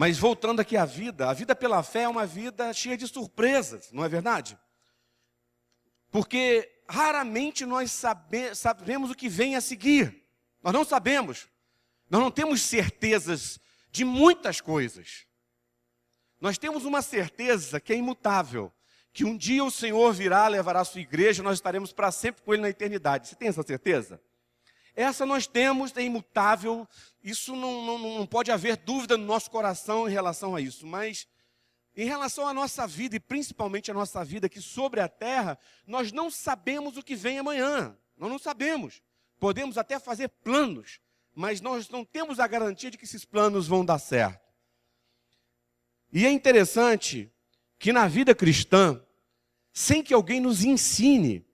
Mas voltando aqui à vida, a vida pela fé é uma vida cheia de surpresas, não é verdade? Porque raramente nós sabemos o que vem a seguir. Nós não sabemos. Nós não temos certezas de muitas coisas. Nós temos uma certeza que é imutável, que um dia o Senhor virá, levará a sua igreja, nós estaremos para sempre com Ele na eternidade. Você tem essa certeza? Essa nós temos, é imutável, isso não pode haver dúvida no nosso coração em relação a isso. Mas em relação à nossa vida, e principalmente a nossa vida aqui sobre a terra, nós não sabemos o que vem amanhã. Nós não sabemos. Podemos até fazer planos, mas nós não temos a garantia de que esses planos vão dar certo. E é interessante que na vida cristã, sem que alguém nos ensine,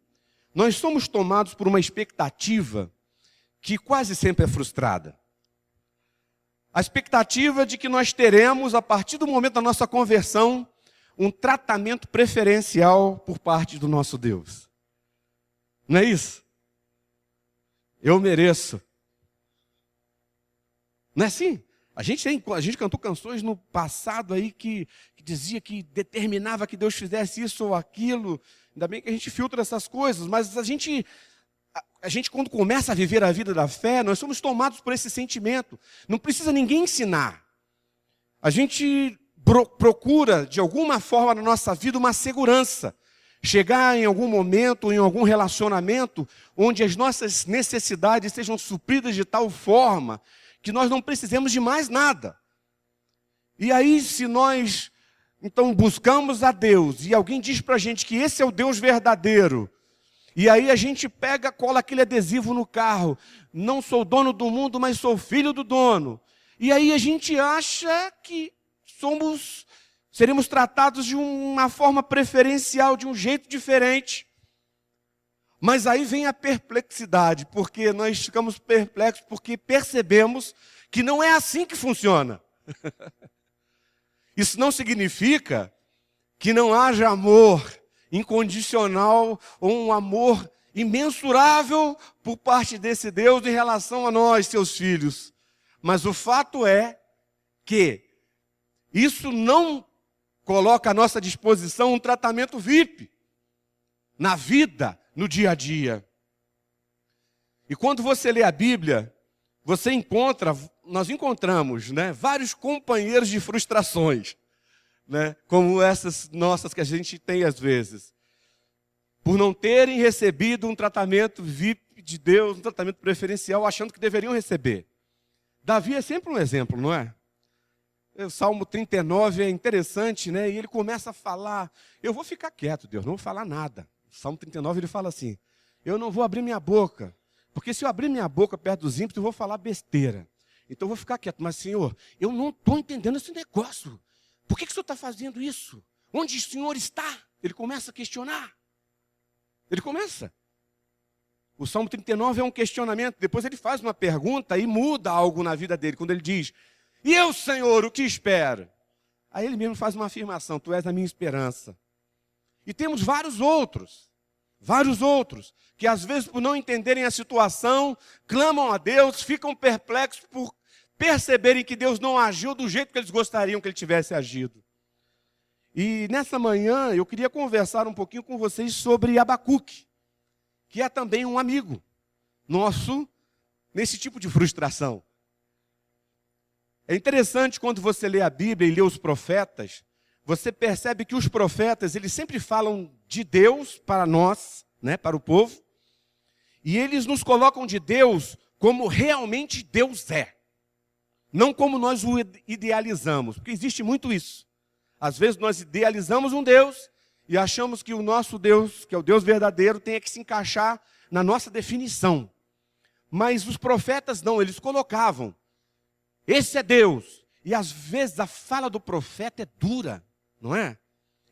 nós somos tomados por uma expectativa que quase sempre é frustrada. A expectativa de que nós teremos, a partir do momento da nossa conversão, um tratamento preferencial por parte do nosso Deus. Não é isso? Eu mereço. Não é assim? A gente cantou canções no passado aí que dizia que determinava que Deus fizesse isso ou aquilo. Ainda bem que a gente filtra essas coisas, mas a gente quando começa a viver a vida da fé, nós somos tomados por esse sentimento. Não precisa ninguém ensinar. A gente procura, de alguma forma na nossa vida, uma segurança. Chegar em algum momento, em algum relacionamento, onde as nossas necessidades sejam supridas de tal forma que nós não precisemos de mais nada. E aí, se nós, então, buscamos a Deus, e alguém diz para a gente que esse é o Deus verdadeiro, e aí a gente pega, cola aquele adesivo no carro, não sou dono do mundo, mas sou filho do dono. E aí a gente acha que seremos tratados de uma forma preferencial, de um jeito diferente. Mas aí vem a perplexidade, porque nós ficamos perplexos, porque percebemos que não é assim que funciona. Isso não significa que não haja amor incondicional ou um amor imensurável por parte desse Deus em relação a nós, seus filhos. Mas o fato é que isso não coloca à nossa disposição um tratamento VIP na vida, no dia a dia. E quando você lê a Bíblia, nós encontramos, né, vários companheiros de frustrações, né, como essas nossas que a gente tem às vezes, por não terem recebido um tratamento VIP de Deus, um tratamento preferencial, achando que deveriam receber. Davi é sempre um exemplo, não é? O Salmo 39 é interessante, né? E ele começa a falar, eu vou ficar quieto, Deus, não vou falar nada. Salmo 39 ele fala assim, eu não vou abrir minha boca, porque se eu abrir minha boca perto dos ímpios, eu vou falar besteira. Então eu vou ficar quieto. Mas, Senhor, eu não estou entendendo esse negócio. Por que o Senhor está fazendo isso? Onde o Senhor está? Ele começa a questionar. Ele começa. O Salmo 39 é um questionamento. Depois ele faz uma pergunta e muda algo na vida dele. Quando ele diz, e eu, Senhor, o que espero? Aí ele mesmo faz uma afirmação, tu és a minha esperança. E temos vários outros, que às vezes por não entenderem a situação, clamam a Deus, ficam perplexos por perceberem que Deus não agiu do jeito que eles gostariam que Ele tivesse agido. E nessa manhã eu queria conversar um pouquinho com vocês sobre Abacuque, que é também um amigo nosso nesse tipo de frustração. É interessante quando você lê a Bíblia e lê os profetas, você percebe que os profetas, eles sempre falam de Deus para nós, né, para o povo, e eles nos colocam de Deus como realmente Deus é, não como nós o idealizamos, porque existe muito isso. Às vezes nós idealizamos um Deus e achamos que o nosso Deus, que é o Deus verdadeiro, tem que se encaixar na nossa definição. Mas os profetas não, eles colocavam, esse é Deus. E às vezes a fala do profeta é dura, não é?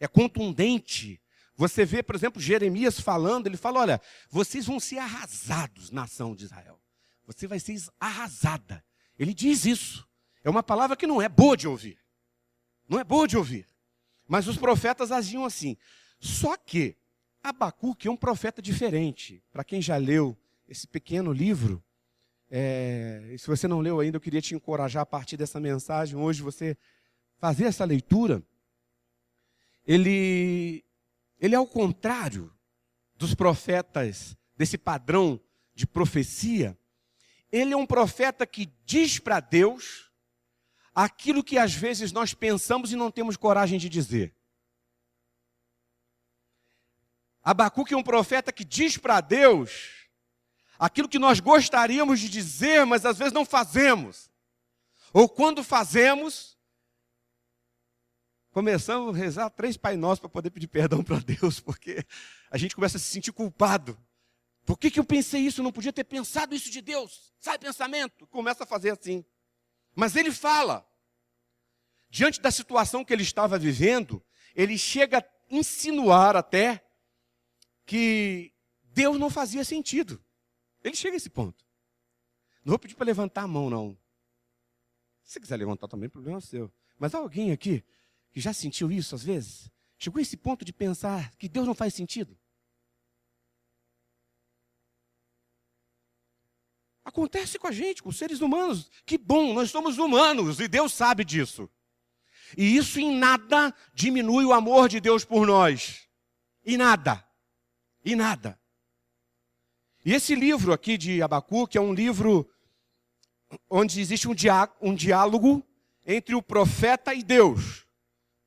É contundente. Você vê, por exemplo, Jeremias falando, ele fala, olha, vocês vão ser arrasados, nação de Israel. Você vai ser arrasada. Ele diz isso. É uma palavra que não é boa de ouvir. Não é boa de ouvir. Mas os profetas agiam assim. Só que Abacuque é um profeta diferente. Para quem já leu esse pequeno livro, se você não leu ainda, eu queria te encorajar a partir dessa mensagem. Hoje você fazer essa leitura, ele é ao contrário dos profetas, desse padrão de profecia. Ele é um profeta que diz para Deus aquilo que às vezes nós pensamos e não temos coragem de dizer. Abacuque é um profeta que diz para Deus aquilo que nós gostaríamos de dizer, mas às vezes não fazemos. Ou quando fazemos, começamos a rezar 3 Pai Nossos para poder pedir perdão para Deus, porque a gente começa a se sentir culpado. Por que eu pensei isso? Não podia ter pensado isso de Deus. Sai pensamento. Começa a fazer assim. Mas ele fala. Diante da situação que ele estava vivendo, ele chega a insinuar até que Deus não fazia sentido. Ele chega a esse ponto. Não vou pedir para levantar a mão, não. Se você quiser levantar também, o problema é seu. Mas há alguém aqui que já sentiu isso às vezes? Chegou a esse ponto de pensar que Deus não faz sentido? Acontece com a gente, com os seres humanos. Que bom, nós somos humanos e Deus sabe disso. E isso em nada diminui o amor de Deus por nós. Em nada. Em nada. E esse livro aqui de Abacuque é um livro onde existe um diálogo entre o profeta e Deus,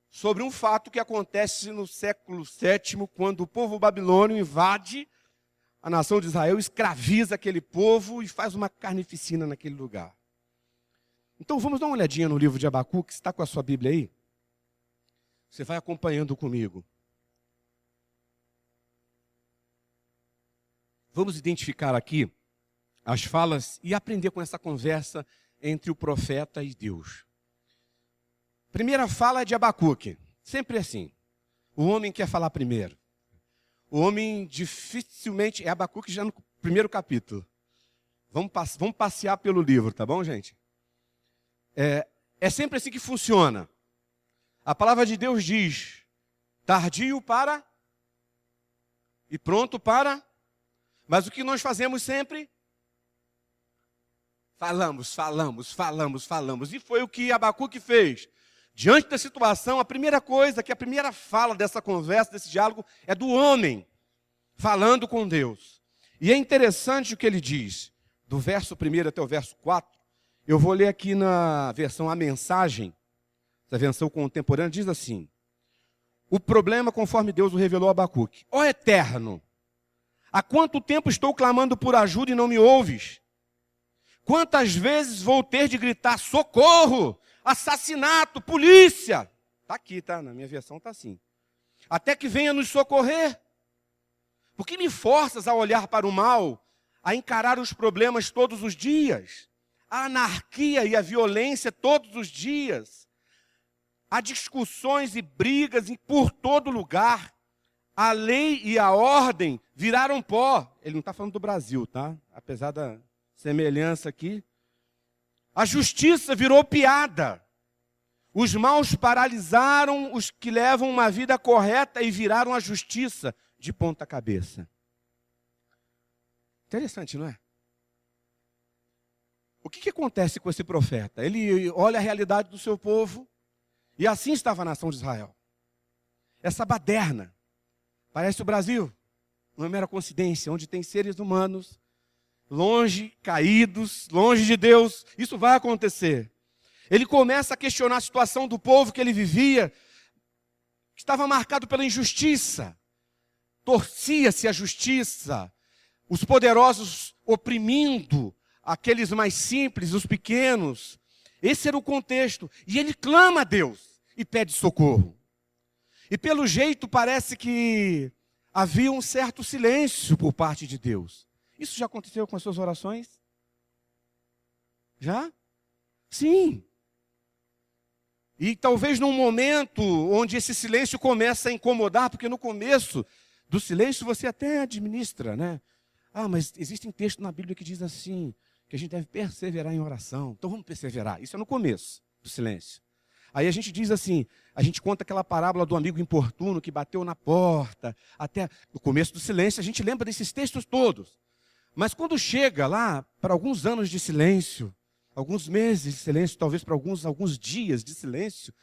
sobre um fato que acontece no século VII, quando o povo babilônio invade a nação de Israel, escraviza aquele povo e faz uma carnificina naquele lugar. Então vamos dar uma olhadinha no livro de Abacuque. Você está com a sua Bíblia aí? Você vai acompanhando comigo. Vamos identificar aqui as falas e aprender com essa conversa entre o profeta e Deus. Primeira fala é de Abacuque. Sempre assim. O homem quer falar primeiro. O homem dificilmente... É Abacuque já no primeiro capítulo. Vamos passear pelo livro, tá bom, gente? É sempre assim que funciona. A palavra de Deus diz: tardio para e pronto para... Mas o que nós fazemos sempre? Falamos. E foi o que Abacuque fez. Diante da situação, a primeira fala dessa conversa, desse diálogo, é do homem falando com Deus. E é interessante o que ele diz, do verso 1 até o verso 4. Eu vou ler aqui na versão A Mensagem, essa versão contemporânea, diz assim: o problema conforme Deus o revelou a Abacuque. Ó Eterno, há quanto tempo estou clamando por ajuda e não me ouves? Quantas vezes vou ter de gritar socorro, assassinato, polícia? Está aqui, tá? Na minha versão está assim. Até que venha nos socorrer. Por que me forças a olhar para o mal, a encarar os problemas todos os dias? A anarquia e a violência todos os dias. Há discussões e brigas por todo lugar. A lei e a ordem viraram pó. Ele não está falando do Brasil, tá? Apesar da semelhança aqui. A justiça virou piada. Os maus paralisaram os que levam uma vida correta e viraram a justiça de ponta cabeça. Interessante, não é? O que acontece com esse profeta? Ele olha a realidade do seu povo, e assim estava a nação de Israel. Essa baderna. Parece o Brasil, uma mera coincidência, onde tem seres humanos longe, caídos, longe de Deus. Isso vai acontecer. Ele começa a questionar a situação do povo que ele vivia, que estava marcado pela injustiça. Torcia-se a justiça, os poderosos oprimindo aqueles mais simples, os pequenos. Esse era o contexto. E ele clama a Deus e pede socorro. E pelo jeito parece que havia um certo silêncio por parte de Deus. Isso já aconteceu com as suas orações? Já? Sim. E talvez num momento onde esse silêncio começa a incomodar, porque no começo do silêncio você até administra, né? Ah, mas existem textos na Bíblia que diz assim, que a gente deve perseverar em oração. Então vamos perseverar. Isso é no começo do silêncio. Aí a gente diz assim, a gente conta aquela parábola do amigo importuno que bateu na porta, até no começo do silêncio, a gente lembra desses textos todos. Mas quando chega lá, para alguns anos de silêncio, alguns meses de silêncio, talvez para alguns dias de silêncio,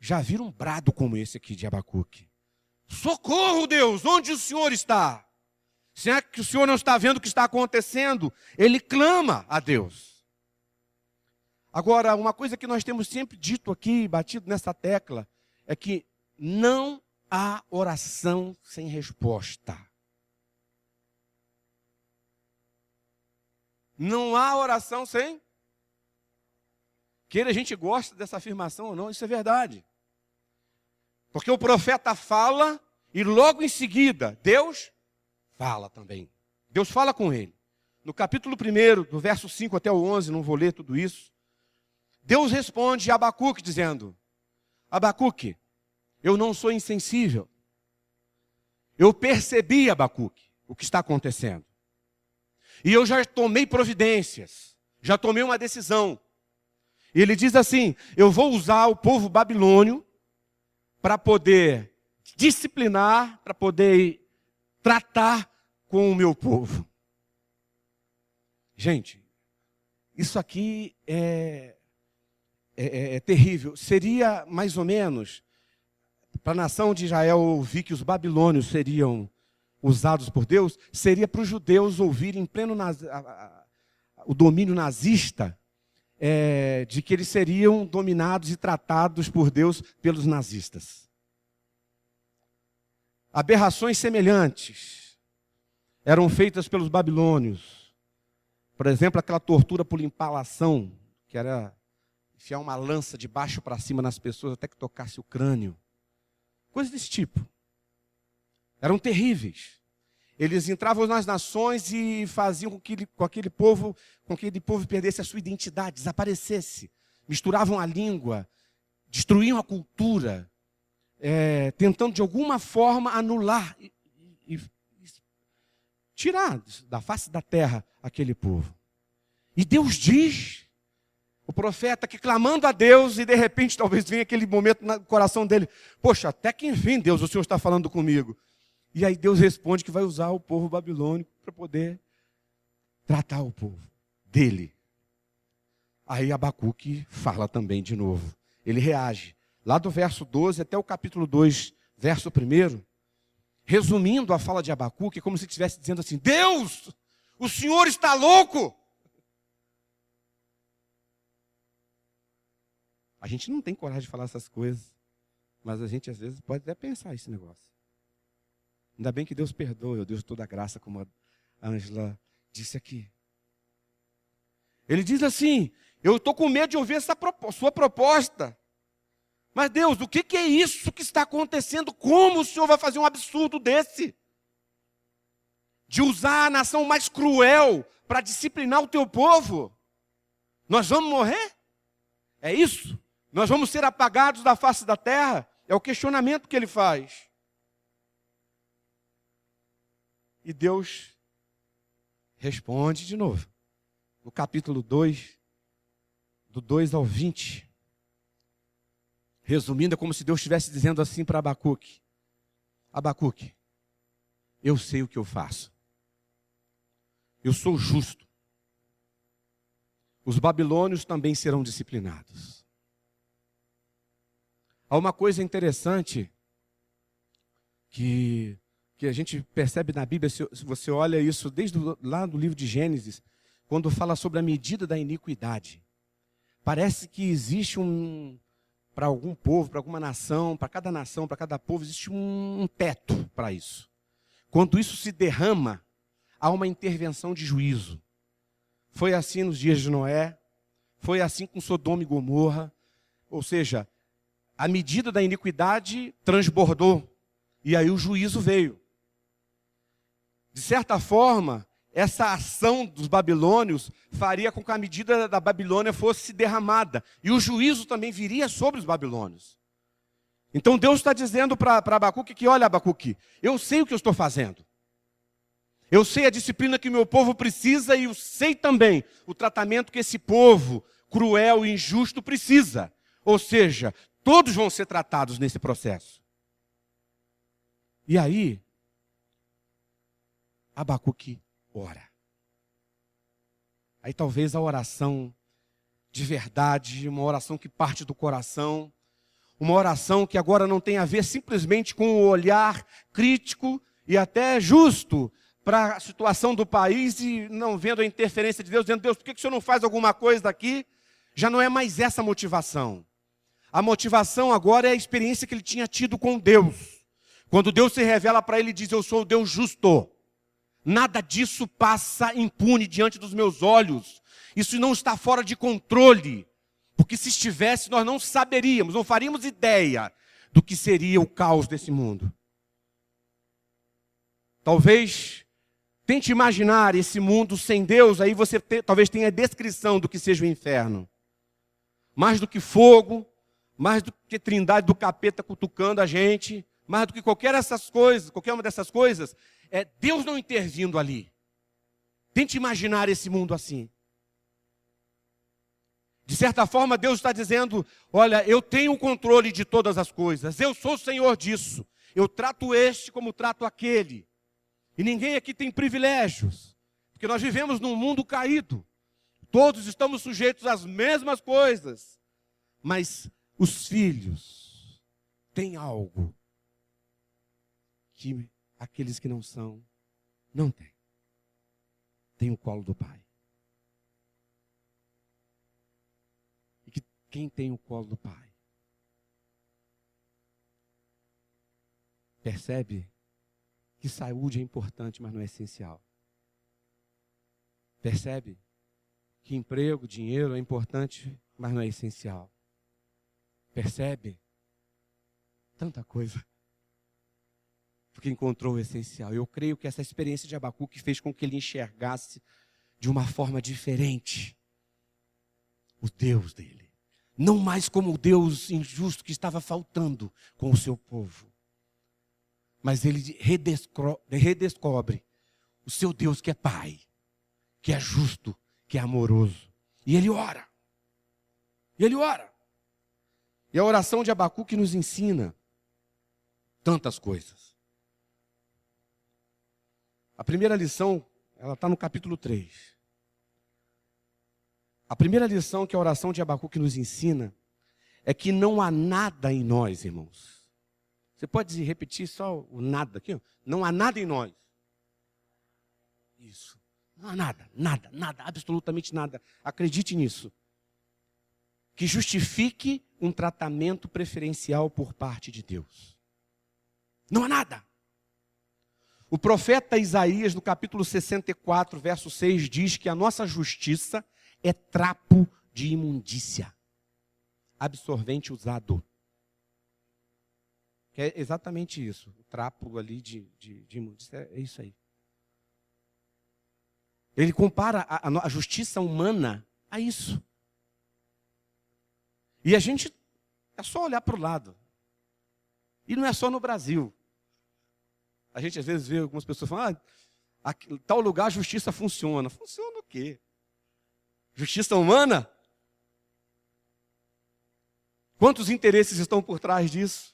já viram um brado como esse aqui de Abacuque. Socorro, Deus, onde o Senhor está? Será que o Senhor não está vendo o que está acontecendo? Ele clama a Deus. Agora, uma coisa que nós temos sempre dito aqui, batido nessa tecla, é que não há oração sem resposta. Não há oração sem... Queira a gente gosta dessa afirmação ou não, isso é verdade. Porque o profeta fala e logo em seguida, Deus fala também. Deus fala com ele. No capítulo 1, do verso 5 até o 11, não vou ler tudo isso, Deus responde a Abacuque dizendo: Abacuque, eu não sou insensível. Eu percebi, Abacuque, o que está acontecendo. E eu já tomei providências, já tomei uma decisão. E ele diz assim: eu vou usar o povo babilônio para poder disciplinar, para poder tratar com o meu povo. Gente, isso aqui é terrível. Seria mais ou menos, para a nação de Israel ouvir que os babilônios seriam usados por Deus, seria para os judeus ouvirem em pleno o domínio nazista, de que eles seriam dominados e tratados por Deus pelos nazistas. Aberrações semelhantes eram feitas pelos babilônios. Por exemplo, aquela tortura por empalação, que era enfiar uma lança de baixo para cima nas pessoas até que tocasse o crânio. Coisas desse tipo. Eram terríveis. Eles entravam nas nações e faziam com que aquele povo perdesse a sua identidade, desaparecesse. Misturavam a língua, destruíam a cultura, tentando de alguma forma anular e tirar da face da terra aquele povo. E Deus diz, o profeta que clamando a Deus, e de repente talvez venha aquele momento no coração dele: poxa, até que enfim, Deus, o Senhor está falando comigo. E aí Deus responde que vai usar o povo babilônico para poder tratar o povo dele. Aí Abacuque fala também de novo. Ele reage. Lá do verso 12 até o capítulo 2, verso 1, resumindo a fala de Abacuque, como se estivesse dizendo assim: Deus, o Senhor está louco. A gente não tem coragem de falar essas coisas, mas a gente às vezes pode até pensar esse negócio. Ainda bem que Deus perdoa, o Deus de toda graça, como a Ângela disse aqui. Ele diz assim: eu estou com medo de ouvir essa sua proposta. Mas Deus, o que é isso que está acontecendo? Como o Senhor vai fazer um absurdo desse? De usar a nação mais cruel para disciplinar o teu povo? Nós vamos morrer? É isso? Nós vamos ser apagados da face da terra? É o questionamento que ele faz. E Deus responde de novo. No capítulo 2, do 2 ao 20. Resumindo, é como se Deus estivesse dizendo assim para Abacuque: Abacuque, eu sei o que eu faço. Eu sou justo. Os babilônios também serão disciplinados. Há uma coisa interessante que a gente percebe na Bíblia, se você olha isso desde lá do livro de Gênesis, quando fala sobre a medida da iniquidade. Parece que existe para algum povo, para alguma nação, para cada povo, existe um teto para isso. Quando isso se derrama, há uma intervenção de juízo. Foi assim nos dias de Noé, foi assim com Sodoma e Gomorra. Ou seja, a medida da iniquidade transbordou, e aí o juízo veio. De certa forma, essa ação dos babilônios faria com que a medida da Babilônia fosse derramada. E o juízo também viria sobre os babilônios. Então Deus está dizendo para Abacuque que: olha, Abacuque, eu sei o que eu estou fazendo. Eu sei a disciplina que o meu povo precisa, e eu sei também o tratamento que esse povo cruel e injusto precisa. Ou seja, todos vão ser tratados nesse processo. E aí, Abacuque ora. Aí talvez a oração de verdade, uma oração que parte do coração, Uma oração que agora não tem a ver simplesmente com o olhar crítico e até justo para a situação do país e não vendo a interferência de Deus, dizendo, Deus, por que o Senhor não faz alguma coisa aqui? Já não é mais essa a motivação. A motivação agora é a experiência que ele tinha tido com Deus. Quando Deus se revela para ele e diz, eu sou o Deus justo. Nada disso passa impune diante dos meus olhos. Isso não está fora de controle. Porque se estivesse, nós não saberíamos, não faríamos ideia do que seria o caos desse mundo. Talvez, tente imaginar esse mundo sem Deus, aí você talvez tenha a descrição do que seja o inferno. Mais do que fogo, mais do que trindade do capeta cutucando a gente, mais do que qualquer uma dessas coisas, é Deus não intervindo ali. Tente imaginar esse mundo assim. De certa forma, Deus está dizendo, olha, eu tenho o controle de todas as coisas, eu sou o Senhor disso, eu trato este como trato aquele. E ninguém aqui tem privilégios, porque nós vivemos num mundo caído. Todos estamos sujeitos às mesmas coisas, mas os filhos têm algo que aqueles que não são, não têm. Tem o colo do Pai. E que quem tem o colo do Pai percebe que saúde é importante, mas não é essencial. Percebe que emprego, dinheiro é importante, mas não é essencial. Percebe tanta coisa, porque encontrou o essencial. Eu creio que essa experiência de Abacuque fez com que ele enxergasse de uma forma diferente o Deus dele. Não mais como o Deus injusto que estava faltando com o seu povo. Mas ele redescobre o seu Deus que é Pai, que é justo, que é amoroso. E ele ora. E ele ora. E a oração de Abacuque nos ensina tantas coisas. A primeira lição, ela está no capítulo 3. A primeira lição que a oração de Abacuque nos ensina é que não há nada em nós, irmãos. Você pode repetir só o nada aqui? Não há nada em nós. Isso. Não há nada, nada, absolutamente nada. Acredite nisso. Que justifique um tratamento preferencial por parte de Deus. Não há nada. O profeta Isaías, no capítulo 64, verso 6, diz que a nossa justiça é trapo de imundícia. Absorvente usado. Que é exatamente isso. O trapo ali de imundícia, é isso aí. Ele compara a justiça humana a isso. E a gente, é só olhar para o lado. E não é só no Brasil. A gente às vezes vê algumas pessoas falando, tal lugar a justiça funciona. Funciona o quê? Justiça humana? Quantos interesses estão por trás disso?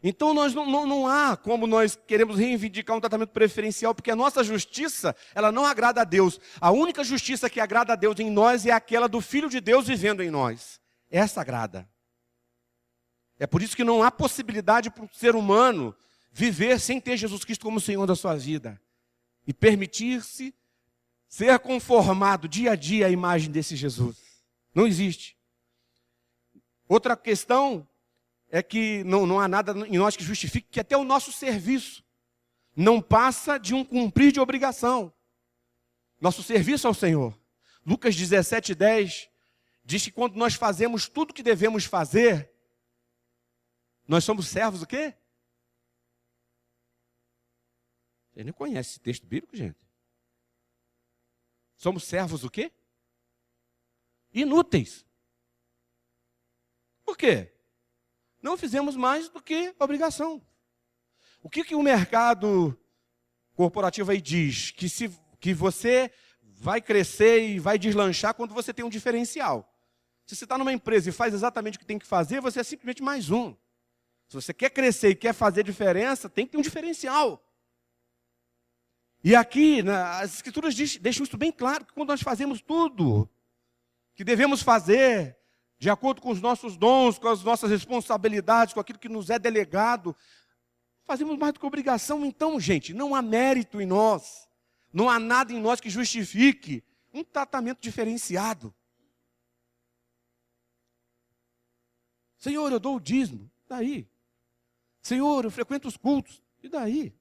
Então não há como nós queremos reivindicar um tratamento preferencial, porque a nossa justiça, ela não agrada a Deus. A única justiça que agrada a Deus em nós é aquela do Filho de Deus vivendo em nós. Essa agrada. É por isso que não há possibilidade para o ser humano viver sem ter Jesus Cristo como Senhor da sua vida. E permitir-se ser conformado dia a dia à imagem desse Jesus. Não existe. Outra questão é que não há nada em nós que justifique que até o nosso serviço não passa de um cumprir de obrigação. Nosso serviço ao Senhor. Lucas 17:10 diz que quando nós fazemos tudo o que devemos fazer, nós somos servos o quê? Você nem conhece esse texto bíblico, gente? Somos servos o quê? Inúteis. Por quê? Não fizemos mais do que obrigação. O que o mercado corporativo aí diz? Que você vai crescer e vai deslanchar quando você tem um diferencial. Se você está numa empresa e faz exatamente o que tem que fazer, você é simplesmente mais um. Se você quer crescer e quer fazer diferença, tem que ter um diferencial. E aqui, as Escrituras deixam isso bem claro, que quando nós fazemos tudo que devemos fazer, de acordo com os nossos dons, com as nossas responsabilidades, com aquilo que nos é delegado. Fazemos mais do que obrigação. Então, gente, não há mérito em nós. Não há nada em nós que justifique um tratamento diferenciado. Senhor, eu dou o dízimo. E daí? Senhor, eu frequento os cultos. E daí?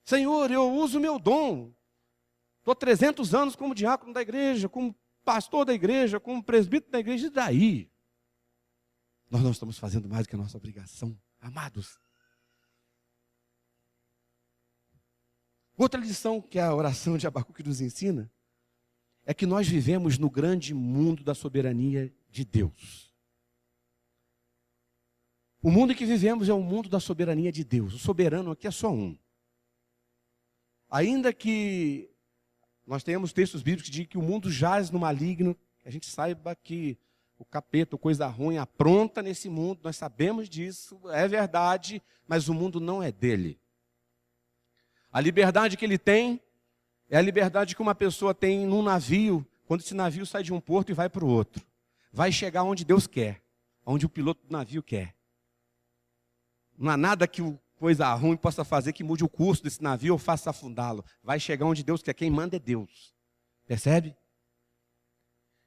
Senhor, eu uso o meu dom. Estou 300 anos como diácono da igreja, como pastor da igreja, como presbítero da igreja. E daí? Nós não estamos fazendo mais do que a nossa obrigação, amados. Outra lição que a oração de Abacuque nos ensina é que nós vivemos no grande mundo da soberania de Deus. O mundo em que vivemos é o mundo da soberania de Deus. O soberano aqui é só um. Ainda que nós tenhamos textos bíblicos que dizem que o mundo jaz no maligno, a gente saiba que o capeta, coisa ruim, apronta nesse mundo, nós sabemos disso, é verdade, mas o mundo não é dele. A liberdade que ele tem é a liberdade que uma pessoa tem num navio, quando esse navio sai de um porto e vai para o outro. Vai chegar onde Deus quer, onde o piloto do navio quer. Não há nada que o coisa ruim possa fazer que mude o curso desse navio ou faça afundá-lo. Vai chegar onde Deus quer. Quem manda é Deus. Percebe?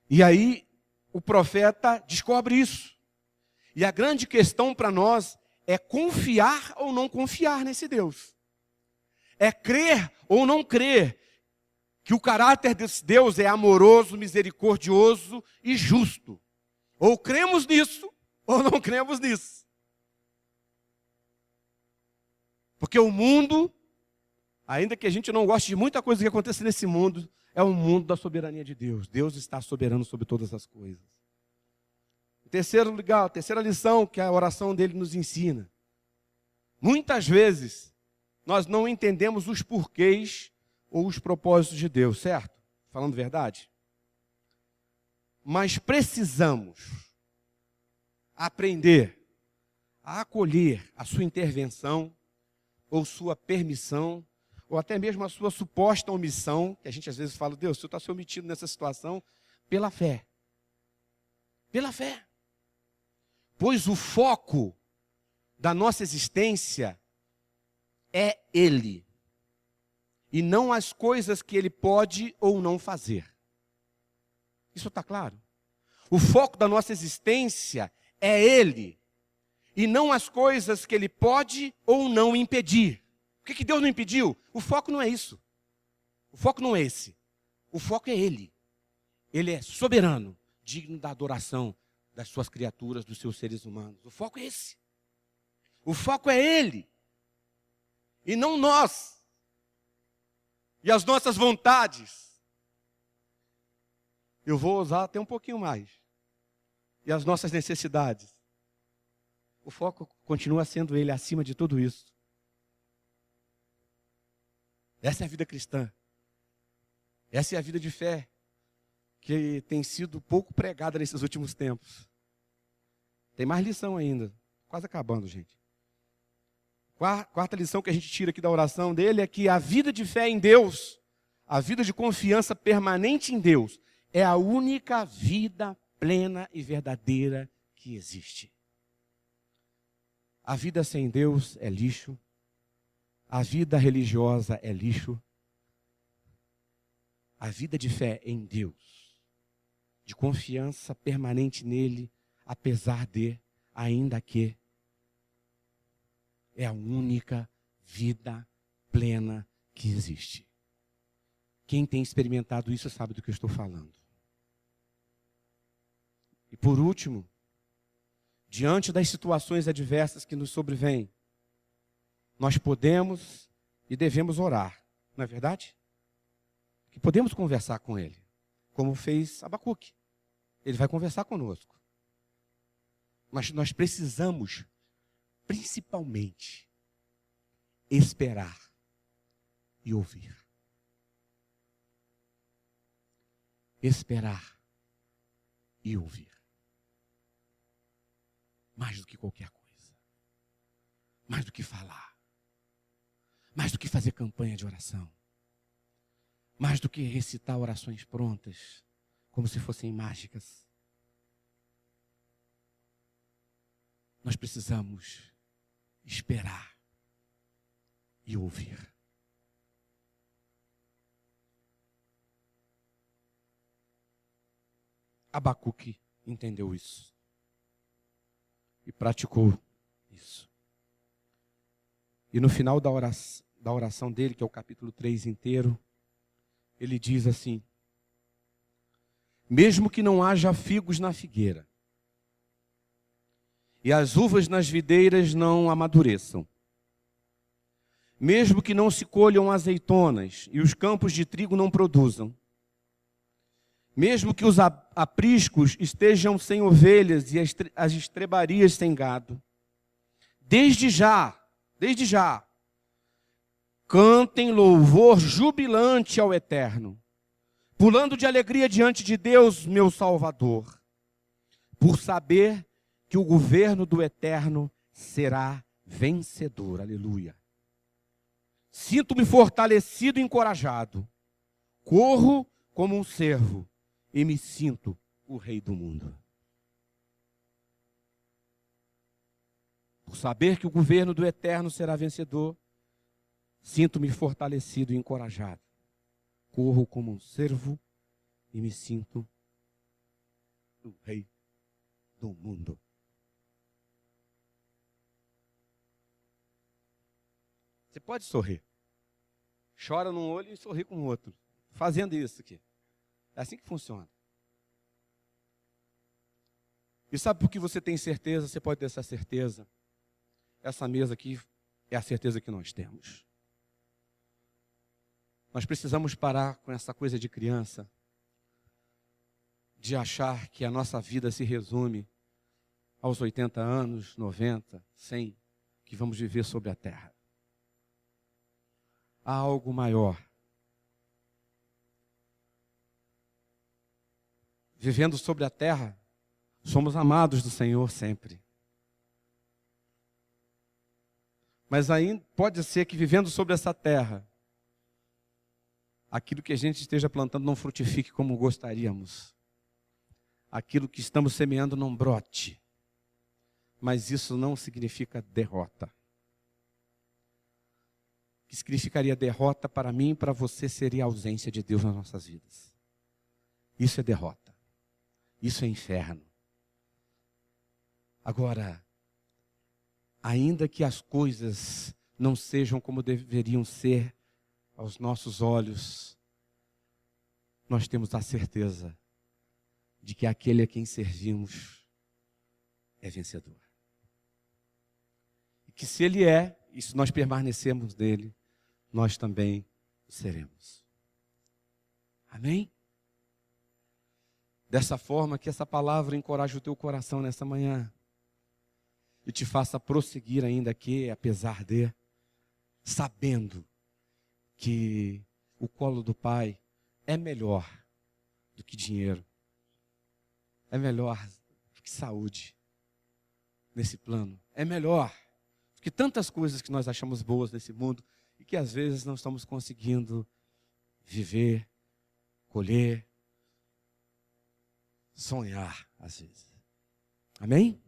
E aí o profeta descobre isso. E a grande questão para nós é confiar ou não confiar nesse Deus. É crer ou não crer que o caráter desse Deus é amoroso, misericordioso e justo. Ou cremos nisso ou não cremos nisso. Porque o mundo, ainda que a gente não goste de muita coisa que acontece nesse mundo, é o mundo da soberania de Deus. Deus está soberano sobre todas as coisas. Terceira lição que a oração dele nos ensina. Muitas vezes, nós não entendemos os porquês ou os propósitos de Deus, certo? Falando verdade. Mas precisamos aprender a acolher a sua intervenção, ou sua permissão, ou até mesmo a sua suposta omissão, que a gente às vezes fala, Deus, o Senhor está se omitindo nessa situação, pela fé. Pela fé. Pois o foco da nossa existência é Ele, e não as coisas que Ele pode ou não fazer. Isso está claro? O foco da nossa existência é Ele, e não as coisas que Ele pode ou não impedir. Por que Deus não impediu? O foco não é isso. O foco não é esse. O foco é Ele. Ele é soberano, digno da adoração das suas criaturas, dos seus seres humanos. O foco é esse. O foco é Ele. E não nós. E as nossas vontades. Eu vou usar até um pouquinho mais. E as nossas necessidades. O foco continua sendo Ele acima de tudo isso. Essa é a vida cristã. Essa é a vida de fé que tem sido pouco pregada nesses últimos tempos. Tem mais lição ainda. Quase acabando, gente. Quarta lição que a gente tira aqui da oração dele é que a vida de fé em Deus, a vida de confiança permanente em Deus, é a única vida plena e verdadeira que existe. A vida sem Deus é lixo. A vida religiosa é lixo. A vida de fé em Deus, de confiança permanente nele, apesar de, ainda que, é a única vida plena que existe. Quem tem experimentado isso sabe do que eu estou falando. E por último, diante das situações adversas que nos sobrevêm, nós podemos e devemos orar, não é verdade? Que podemos conversar com Ele, como fez Abacuque. Ele vai conversar conosco. Mas nós precisamos, principalmente, esperar e ouvir. Esperar e ouvir. Mais do que qualquer coisa. Mais do que falar. Mais do que fazer campanha de oração. Mais do que recitar orações prontas, como se fossem mágicas. nós precisamos esperar e ouvir. Abacuque entendeu isso e praticou isso. E no final da oração dele, que é o capítulo 3 inteiro, ele diz assim: mesmo que não haja figos na figueira, e as uvas nas videiras não amadureçam, mesmo que não se colham azeitonas, e os campos de trigo não produzam, mesmo que os apriscos estejam sem ovelhas e as estrebarias sem gado, desde já, cantem louvor jubilante ao Eterno, pulando de alegria diante de Deus, meu Salvador, por saber que o governo do Eterno será vencedor. Aleluia. Sinto-me fortalecido e encorajado. Corro como um cervo e me sinto o rei do mundo. Por saber que o governo do Eterno será vencedor, sinto-me fortalecido e encorajado. Corro como um cervo e me sinto o rei do mundo. Você pode sorrir. Chora num olho e sorri com o outro. Fazendo isso aqui. É assim que funciona. E sabe por que você tem certeza? Você pode ter essa certeza. Essa mesa aqui é a certeza que nós temos. Nós precisamos parar com essa coisa de criança, de achar que a nossa vida se resume aos 80 anos, 90, 100, que vamos viver sobre a terra. Há algo maior. Vivendo sobre a terra, somos amados do Senhor sempre. Mas ainda pode ser que vivendo sobre essa terra, aquilo que a gente esteja plantando não frutifique como gostaríamos. Aquilo que estamos semeando não brote. Mas isso não significa derrota. O que significaria derrota para mim e para você seria a ausência de Deus nas nossas vidas. Isso é derrota. Isso é inferno. Agora, ainda que as coisas não sejam como deveriam ser aos nossos olhos, nós temos a certeza de que aquele a quem servimos é vencedor. E que se Ele é, e se nós permanecermos nele, nós também seremos. Amém? Dessa forma que essa palavra encoraje o teu coração nessa manhã e te faça prosseguir ainda aqui, apesar de, sabendo que o colo do Pai é melhor do que dinheiro, é melhor do que saúde nesse plano, é melhor do que tantas coisas que nós achamos boas nesse mundo e que às vezes não estamos conseguindo viver, colher, sonhar às vezes. Amém?